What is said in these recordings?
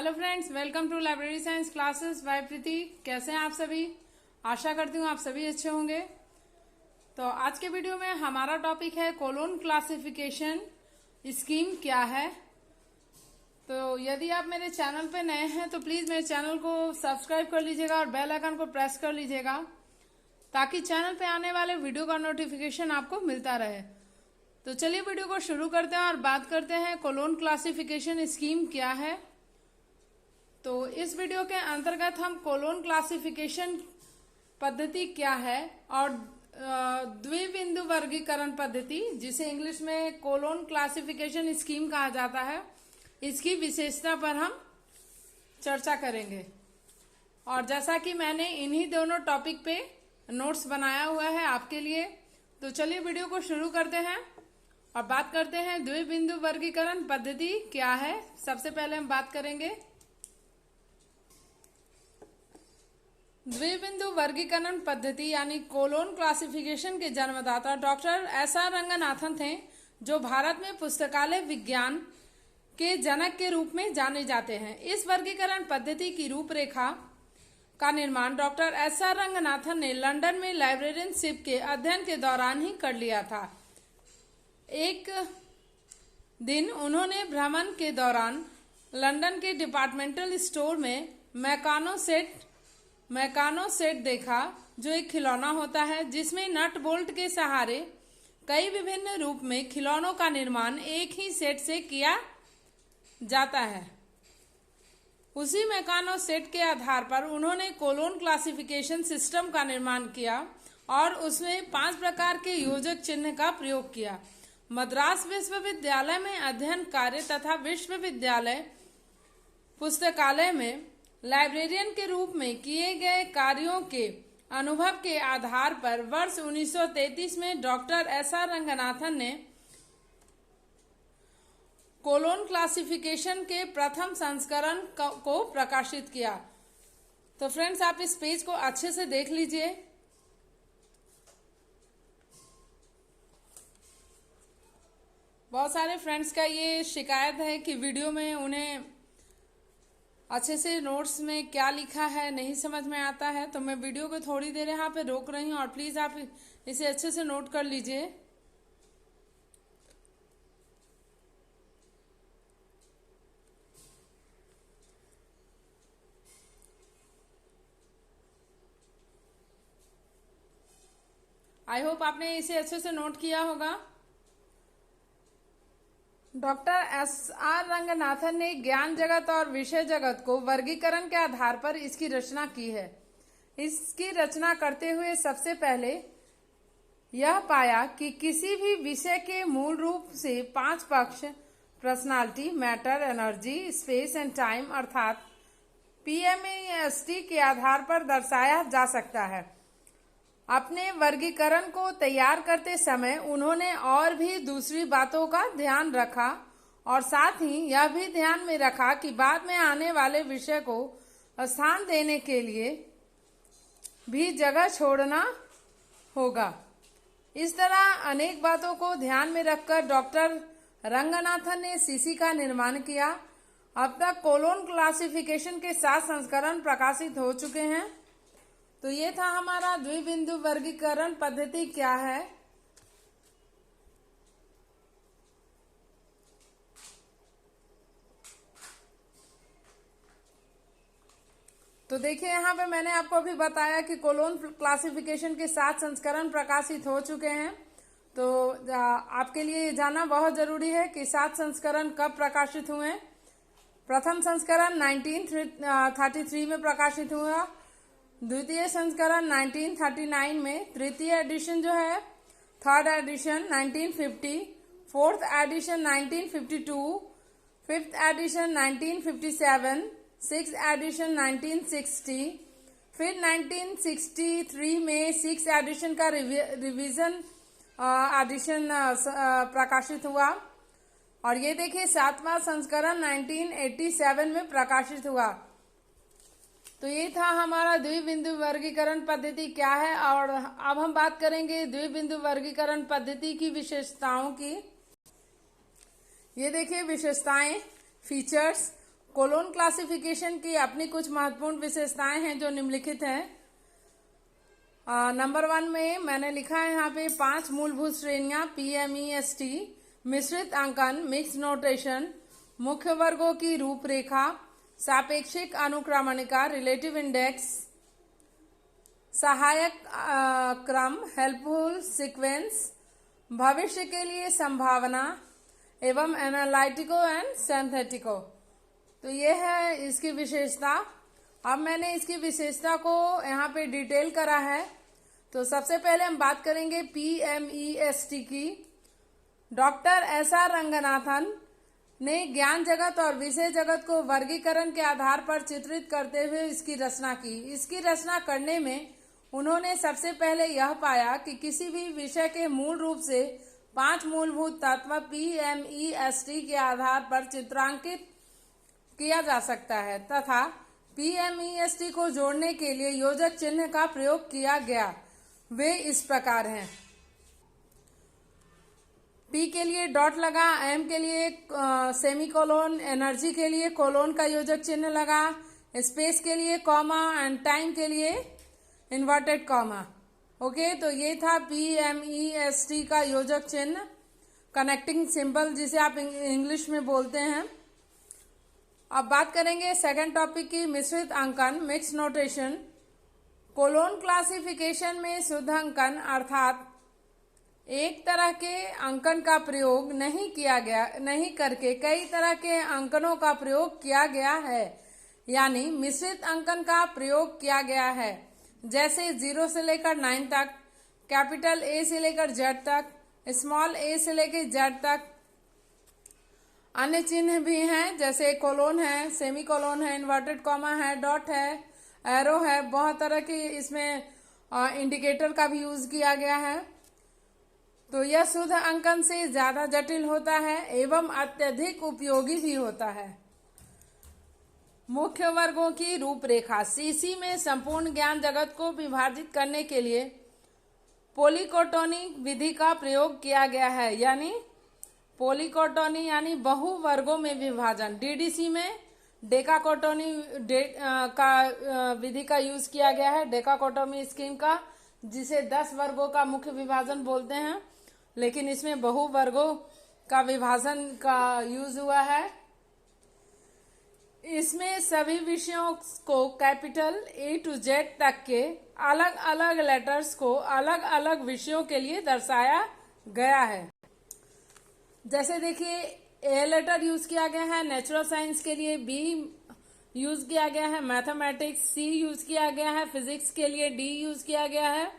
Hello friends, welcome to library science classes by Preeti. कैसे हैं आप सभी? आशा करती हूँ आप सभी अच्छे होंगे। तो आज के वीडियो में हमारा टॉपिक है कोलोन क्लासिफिकेशन स्कीम क्या है। तो यदि आप मेरे चैनल पे नए हैं तो प्लीज मेरे चैनल को सब्सक्राइब कर लीजिएगा और बेल आइकन को प्रेस कर लीजिएगा ताकि चैनल पे आने वाले वीडियो का नोटिफिकेशन आपको मिलता रहे। तो चलिए वीडियो को शुरू करते हैं और बात करते हैं कोलोन क्लासिफिकेशन स्कीम क्या है। तो इस वीडियो के अंतर्गत हम कोलोन क्लासिफिकेशन पद्धति क्या है और द्विबिंदु वर्गीकरण पद्धति, जिसे इंग्लिश में कोलोन क्लासिफिकेशन स्कीम कहा जाता है, इसकी विशेषता पर हम चर्चा करेंगे। और जैसा कि मैंने इन्हीं दोनों टॉपिक पे नोट्स बनाया हुआ है आपके लिए, तो चलिए वीडियो को शुरू करते हैं और बात करते हैं द्विबिंदु वर्गीकरण पद्धति क्या है। सबसे पहले हम बात करेंगे द्विबिंदु वर्गीकरण पद्धति यानी कोलोन क्लासिफिकेशन के जन्मदाता डॉक्टर एस.आर. रंगनाथन थे, जो भारत में पुस्तकालय विज्ञान के जनक के रूप में जाने जाते हैं। इस वर्गीकरण पद्धति की रूपरेखा का निर्माण डॉक्टर एस.आर. रंगनाथन ने लंदन में लाइब्रेरियनशिप के अध्ययन के दौरान ही कर लिया था। एक दिन उन्होंने भ्रमण के दौरान लंदन के डिपार्टमेंटल स्टोर में मैकानो सेट देखा, जो एक खिलौना होता है जिसमें नट बोल्ट के सहारे कई विभिन्न रूप में खिलौनों का निर्माण एक ही सेट से किया जाता है। उसी मैकानो सेट के आधार पर उन्होंने कोलोन क्लासिफिकेशन सिस्टम का निर्माण किया और उसमें 5 प्रकार के योजक चिन्ह का प्रयोग किया। मद्रास विश्वविद्यालय में अध्ययन कार्य तथा विश्वविद्यालय पुस्तकालय में लाइब्रेरियन के रूप में किए गए कार्यों के अनुभव के आधार पर वर्ष 1933 में डॉक्टर एस.आर. रंगनाथन ने कोलोन क्लासिफिकेशन के प्रथम संस्करण को प्रकाशित किया। तो फ्रेंड्स, आप इस पेज को अच्छे से देख लीजिए। बहुत सारे फ्रेंड्स का ये शिकायत है कि वीडियो में उन्हें अच्छे से नोट्स में क्या लिखा है नहीं समझ में आता है। तो मैं वीडियो को थोड़ी देर यहाँ पे रोक रही हूँ और प्लीज आप इसे अच्छे से नोट कर लीजिए। आई होप आपने इसे अच्छे से नोट किया होगा। Doctor SR. रंगनाथन ने ज्ञान जगत और विषय जगत को वर्गीकरण के आधार पर इसकी रचना की है। इसकी रचना करते हुए सबसे पहले यह पाया कि किसी भी विषय के मूल रूप से 5 पक्ष personality, matter, energy, space and time अर्थात PMAST के आधार पर दर्शाया जा सकता है। अपने वर्गीकरण को तैयार करते समय उन्होंने और भी दूसरी बातों का ध्यान रखा और साथ ही यह भी ध्यान में रखा कि बाद में आने वाले विषय को स्थान देने के लिए भी जगह छोड़ना होगा। इस तरह अनेक बातों को ध्यान में रखकर डॉक्टर रंगनाथन ने सीसी का निर्माण किया। अब तक कोलोन क्लासिफिकेशन के 7 संस्करण प्रकाशित हो चुके हैं। तो ये था हमारा द्विबिंदु वर्गीकरण पद्धति क्या है। तो देखिए, यहाँ पे मैंने आपको अभी बताया कि कोलोन क्लासिफिकेशन के 7 संस्करण प्रकाशित हो चुके हैं। तो आपके लिए ये जानना बहुत जरूरी है कि 7 संस्करण कब प्रकाशित हुए। प्रथम संस्करण 1933 में प्रकाशित हुआ, द्वितीय संस्करण 1939 में, तृतीय एडिशन जो है third edition 1950, fourth edition 1952, fifth edition 1957, six edition 1960, फिर 1963 में 6 एडिशन का रिवीजन एडिशन प्रकाशित हुआ। और ये देखिए 7वां संस्करण 1987 में प्रकाशित हुआ। तो ये था हमारा द्विबिंदु वर्गीकरण पद्धति क्या है। और अब हम बात करेंगे द्विबिंदु वर्गीकरण पद्धति की विशेषताओं की। ये देखिए विशेषताएं, फीचर्स। कोलोन क्लासिफिकेशन की अपनी कुछ महत्वपूर्ण विशेषताएं हैं जो निम्नलिखित हैं। नंबर 1 में मैंने लिखा है यहाँ पे 5 मूलभूत श्रेणियां PMEST, मिश्रित अंकन, मिक्स नोटेशन, मुख्य वर्गों की रूपरेखा, सापेक्षिक अनुक्रमणिका, रिलेटिव इंडेक्स, सहायक क्रम, हेल्पफुल सीक्वेंस, भविष्य के लिए संभावना एवं एनालिटिको एंड सिंथेटिको। तो ये है इसकी विशेषता। अब मैंने इसकी विशेषता को यहाँ पे डिटेल करा है। तो सबसे पहले हम बात करेंगे PMEST की। डॉक्टर SR रंगनाथन ने ज्ञान जगत और विषय जगत को वर्गीकरण के आधार पर चित्रित करते हुए इसकी रचना की। इसकी रचना करने में उन्होंने सबसे पहले यह पाया कि किसी भी विषय के मूल रूप से 5 मूलभूत तत्व PMEST के आधार पर चित्रांकित किया जा सकता है तथा PMEST को जोड़ने के लिए योजक चिन्ह का प्रयोग किया गया। वे इस प्रकार हैं। P के लिए डॉट लगा, M के लिए सेमीकोलोन, एनर्जी के लिए कोलोन का योजक चिन्ह लगा, स्पेस के लिए कॉमा एंड टाइम के लिए इन्वर्टेड कॉमा। ओके, तो ये था PMEST का योजक चिन्ह, कनेक्टिंग सिंबल जिसे आप इंग्लिश में बोलते हैं। अब बात करेंगे सेकंड टॉपिक की, मिश्रित अंकन, मिक्स नोटेशन। कोलोन क्लासिफिकेशन में शुद्ध अंकन अर्थात एक तरह के अंकन का प्रयोग नहीं करके कई तरह के अंकनों का प्रयोग किया गया है, यानी मिश्रित अंकन का प्रयोग किया गया है। जैसे 0 से लेकर 9 तक, कैपिटल A से लेकर Z तक, स्मॉल a से लेकर Z तक। अन्य चिन्ह भी हैं जैसे कोलोन है, सेमी कोलोन है, इन्वर्टेड कॉमा है, डॉट है, एरो है। बहुत तरह की इसमें इंडिकेटर का भी यूज किया गया है। तो यह शुद्ध अंकन से ज्यादा जटिल होता है एवं अत्यधिक उपयोगी भी होता है। मुख्य वर्गों की रूपरेखा। सीसी में संपूर्ण ज्ञान जगत को विभाजित करने के लिए पॉलीकोटोनी विधि का प्रयोग किया गया है, यानी पॉलीकोटोनी यानी बहु वर्गों में विभाजन। डीडीसी में डेकाकोटोनी का विधि का यूज किया गया है, डेकाकोटोमी स्कीम का, जिसे 10 वर्गों का मुख्य विभाजन बोलते हैं, लेकिन इसमें बहु वर्गों का विभाजन का यूज हुआ है। इसमें सभी विषयों को कैपिटल A to Z तक के अलग अलग लेटर्स को अलग अलग विषयों के लिए दर्शाया गया है। जैसे देखिए A लेटर यूज किया गया है नेचुरल साइंस के लिए, B यूज किया गया है मैथमेटिक्स, C यूज किया गया है फिजिक्स के लिए, D यूज किया गया है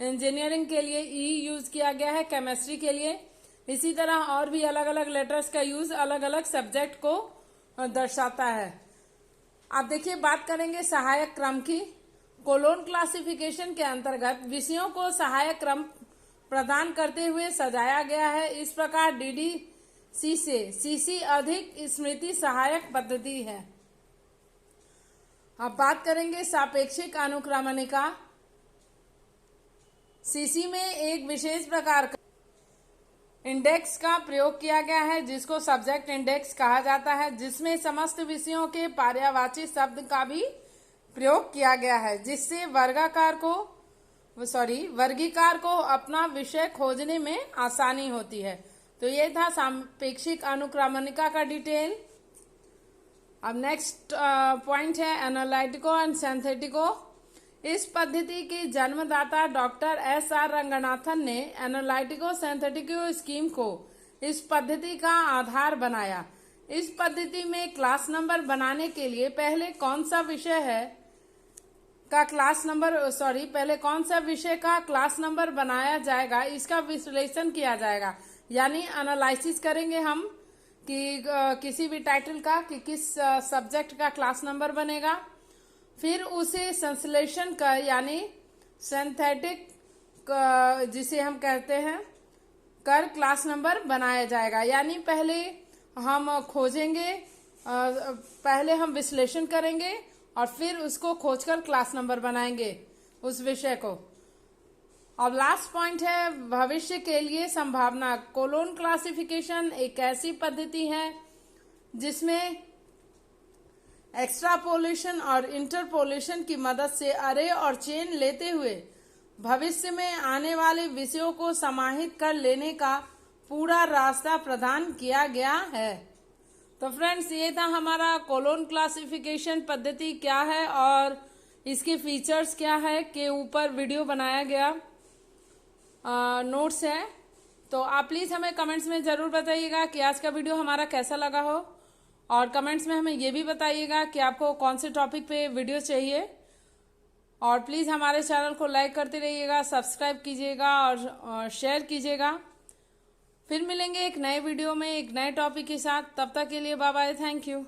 इंजीनियरिंग के लिए, E यूज किया गया है केमिस्ट्री के लिए। इसी तरह और भी अलग अलग लेटर्स का यूज अलग अलग सब्जेक्ट को दर्शाता है। अब देखिए बात करेंगे सहायक क्रम की। कोलोन क्लासिफिकेशन के अंतर्गत विषयों को सहायक क्रम प्रदान करते हुए सजाया गया है। इस प्रकार डीडीसी से सीसी अधिक स्मृति सहायक पद्धति है। अब बात करेंगे सापेक्षिक अनुक्रमणिका। सीसी में एक विशेष प्रकार का इंडेक्स का प्रयोग किया गया है जिसको सब्जेक्ट इंडेक्स कहा जाता है, जिसमें समस्त विषयों के पर्यायवाची शब्द का भी प्रयोग किया गया है, जिससे वर्गीकार को अपना विषय खोजने में आसानी होती है। तो ये था सापेक्षिक अनुक्रमणिका का डिटेल। अब नेक्स्ट पॉइंट है एनालिटिको एंड सिंथेटिको। इस पद्धति की जन्मदाता डॉक्टर SR रंगनाथन ने एनालिटिको सिंथेटिको स्कीम को इस पद्धति का आधार बनाया। इस पद्धति में क्लास नंबर बनाने के लिए पहले कौन सा विषय का क्लास नंबर बनाया जाएगा, इसका विश्लेषण किया जाएगा, यानी एनालिसिस करेंगे हम कि किसी भी टाइटल का कि किस सब्जेक्ट का क्लास नंबर बनेगा। फिर उसे संश्लेषण कर यानी सिंथेटिक जिसे हम कहते हैं कर क्लास नंबर बनाया जाएगा। यानी पहले हम खोजेंगे, पहले हम विश्लेषण करेंगे और फिर उसको खोजकर क्लास नंबर बनाएंगे उस विषय को। अब लास्ट पॉइंट है भविष्य के लिए संभावना। कोलोन क्लासिफिकेशन एक ऐसी पद्धति है जिसमें एक्स्ट्रापोलेशन और इंटरपोलेशन की मदद से अरे और चेन लेते हुए भविष्य में आने वाले विषयों को समाहित कर लेने का पूरा रास्ता प्रदान किया गया है। तो फ्रेंड्स, ये था हमारा कोलोन क्लासिफिकेशन पद्धति क्या है और इसके फीचर्स क्या है के ऊपर वीडियो बनाया गया नोट्स है। तो आप प्लीज़ हमें कमेंट्स में ज़रूर बताइएगा कि आज का वीडियो हमारा कैसा लगा हो, और कमेंट्स में हमें ये भी बताइएगा कि आपको कौन से टॉपिक पे वीडियो चाहिए। और प्लीज़ हमारे चैनल को लाइक करते रहिएगा, सब्सक्राइब कीजिएगा और शेयर कीजिएगा। फिर मिलेंगे एक नए वीडियो में एक नए टॉपिक के साथ। तब तक के लिए बाय बाय, थैंक यू।